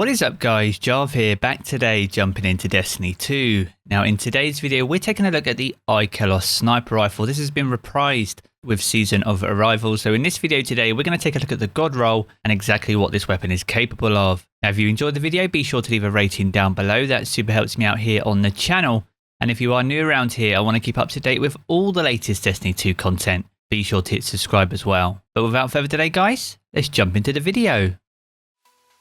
What is up guys, Jarv here, back today jumping into Destiny 2. Now in today's video we're taking a look at the Ikelos sniper rifle. This has been reprised with Season of Arrival. So in this video today we're going to take a look at the god roll and exactly what this weapon is capable of. Now if you enjoyed the video be sure to leave a rating down below, that super helps me out here on the channel. And if you are new around here, I want to keep up to date with all the latest Destiny 2 content. Be sure to hit subscribe as well. But without further delay guys, let's jump into the video.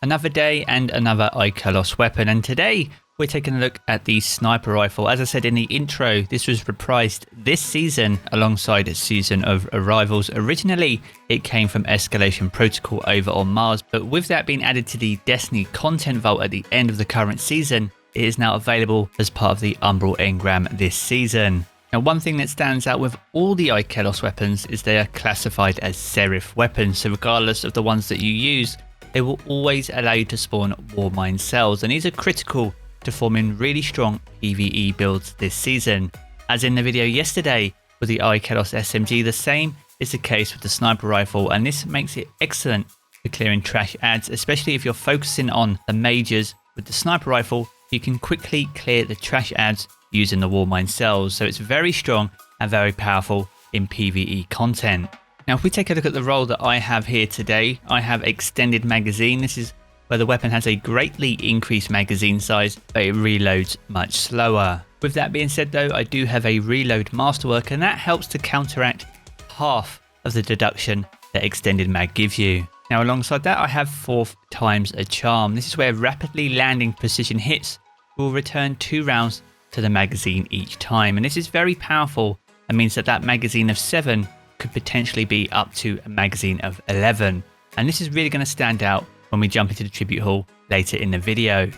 Another day and another Ikelos weapon, and today we're taking a look at the sniper rifle. As I said in the intro, this was reprised this season alongside Season of Arrivals. Originally it came from Escalation Protocol over on Mars, but with that being added to the Destiny content vault at the end of the current season, it is now available as part of the Umbral engram this season. Now one thing that stands out with all the Ikelos weapons is they are classified as Seraph weapons, so regardless of the ones that you use, they will always allow you to spawn War Mine cells, and these are critical to forming really strong PVE builds this season. As in the video yesterday with the Ikelos SMG, the same is the case with the sniper rifle, and this makes it excellent for clearing trash ads, especially if you're focusing on the majors. With the sniper rifle you can quickly clear the trash ads using the War Mine cells, so it's very strong and very powerful in PVE content. Now if we take a look at the roll that I have here today, I have extended magazine. This is where the weapon has a greatly increased magazine size, but it reloads much slower. With that being said though, I do have a reload masterwork, and that helps to counteract half of the deduction that extended mag gives you. Now alongside that I have 4 times a charm. This is where rapidly landing precision hits will return 2 rounds to the magazine each time, and this is very powerful and means that that magazine of 7 could potentially be up to a magazine of 11, and this is really going to stand out when we jump into the tribute hall later in the video.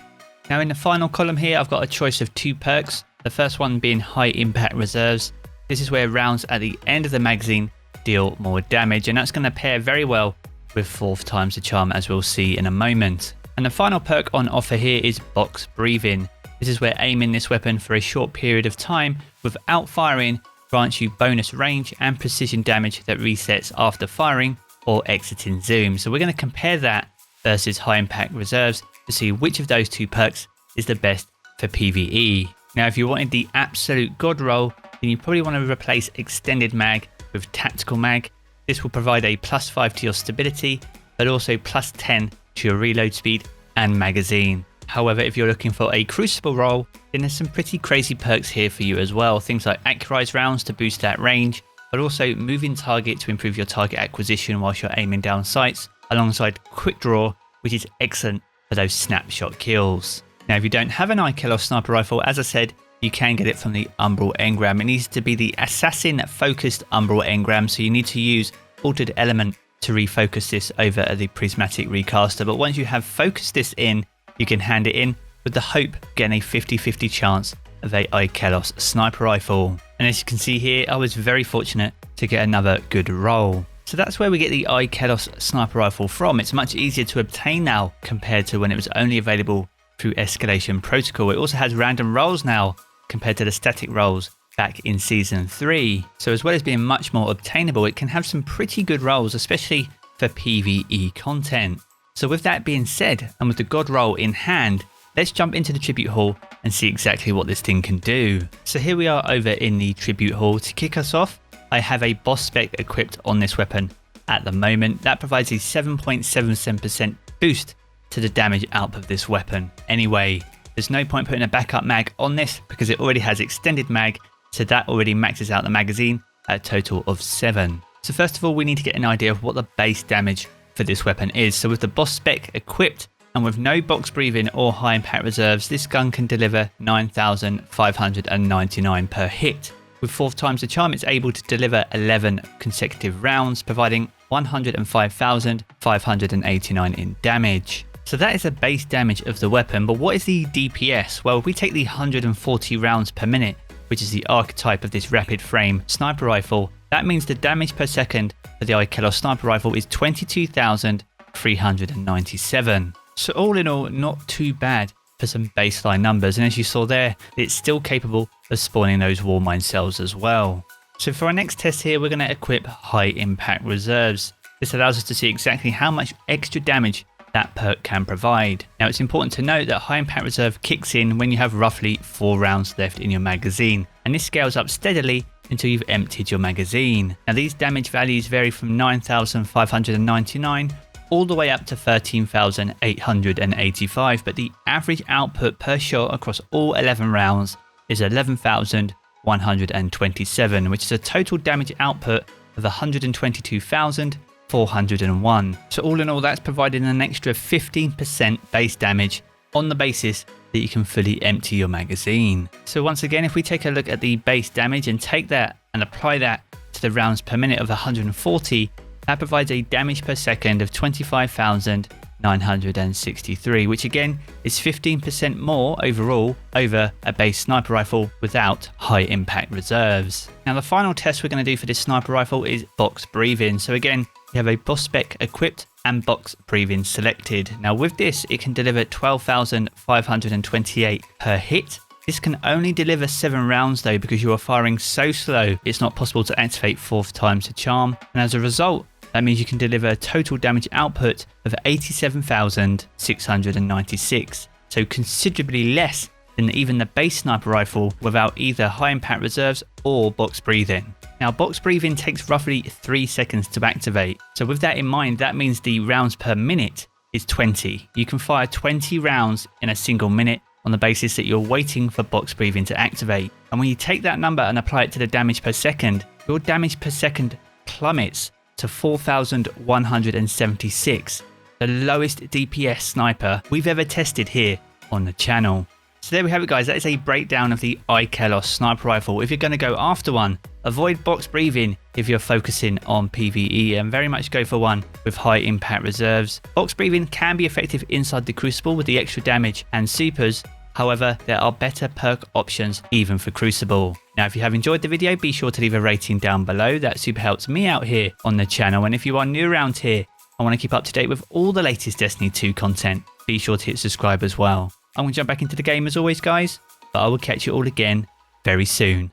Now in the final column here I've got a choice of 2 perks, the first one being high impact reserves. This is where rounds at the end of the magazine deal more damage, and that's going to pair very well with 4 times the charm, as we'll see in a moment. And the final perk on offer here is box breathing. This is where aiming this weapon for a short period of time without firing grants you bonus range and precision damage that resets after firing or exiting zoom. So we're going to compare that versus high impact reserves to see which of those 2 perks is the best for PvE. Now if you wanted the absolute god roll, then you probably want to replace extended mag with tactical mag. This will provide a +5 to your stability, but also +10 to your reload speed and magazine. However, if you're looking for a crucible roll, then there's some pretty crazy perks here for you as well. Things like accurized rounds to boost that range, but also moving target to improve your target acquisition whilst you're aiming down sights, alongside quick draw, which is excellent for those snapshot kills. Now if you don't have an Ikelos sniper rifle, as I said, you can get it from the Umbral engram. It needs to be the assassin focused Umbral engram, so you need to use Altered Element to refocus this over the prismatic recaster, but once you have focused this in, you can hand it in with the hope of getting a 50-50 chance of a Ikelos sniper rifle. And as you can see here, I was very fortunate to get another good roll. So that's where we get the Ikelos sniper rifle from. It's much easier to obtain now compared to when it was only available through Escalation Protocol. It also has random rolls now compared to the static rolls back in Season 3. So as well as being much more obtainable, it can have some pretty good rolls, especially for PvE content. So with that being said, and with the god roll in hand, let's jump into the tribute hall and see exactly what this thing can do. So here we are over in the tribute hall. To kick us off, I have a boss spec equipped on this weapon at the moment. That provides a 7.77% boost to the damage output of this weapon. Anyway, there's no point putting a backup mag on this because it already has extended mag, so that already maxes out the magazine at a total of 7. So first of all, we need to get an idea of what the base damage for this weapon is. So with the boss spec equipped and with no box breathing or high impact reserves, this gun can deliver 9,599 per hit. With 4 times the charm, it's able to deliver 11 consecutive rounds, providing 105,589 in damage. So that is the base damage of the weapon, but what is the DPS? Well, if we take the 140 rounds per minute, which is the archetype of this rapid frame sniper rifle, that means the damage per second for the Ikelos sniper rifle is 22,397. So all in all, not too bad for some baseline numbers, and as you saw there, it's still capable of spawning those War Mine cells as well. So for our next test here, we're going to equip high impact reserves. This allows us to see exactly how much extra damage that perk can provide. Now it's important to note that high impact reserve kicks in when you have roughly 4 rounds left in your magazine, and this scales up steadily until you've emptied your magazine. Now these damage values vary from 9,599 all the way up to 13,885, but the average output per shot across all 11 rounds is 11,127, which is a total damage output of 122,401. So all in all, that's providing an extra 15% base damage on the basis that you can fully empty your magazine. So once again, if we take a look at the base damage and take that and apply that to the rounds per minute of 140, that provides a damage per second of 25,963, which again is 15% more overall over a base sniper rifle without high impact reserves. Now the final test we're going to do for this sniper rifle is box breathing. So again, you have a boss spec equipped and box breathing selected. Now with this, it can deliver 12,528 per hit. This can only deliver 7 rounds though, because you are firing so slow, it's not possible to activate 4th times the charm. And as a result, that means you can deliver a total damage output of 87,696. So considerably less than even the base sniper rifle without either high impact reserves or box breathing. Now box breathing takes roughly 3 seconds to activate. So with that in mind, that means the rounds per minute is 20. You can fire 20 rounds in a single minute on the basis that you're waiting for box breathing to activate. And when you take that number and apply it to the damage per second, your damage per second plummets to 4,176, the lowest DPS sniper we've ever tested here on the channel. So there we have it guys, that is a breakdown of the Ikelos sniper rifle. If you're going to go after one, avoid box breathing if you're focusing on PVE, and very much go for one with high impact reserves. Box breathing can be effective inside the Crucible with the extra damage and supers. However, there are better perk options even for Crucible. Now if you have enjoyed the video, be sure to leave a rating down below. That super helps me out here on the channel. And if you are new around here and want to keep up to date with all the latest Destiny 2 content, be sure to hit subscribe as well. I'm going to jump back into the game as always guys, but I will catch you all again very soon.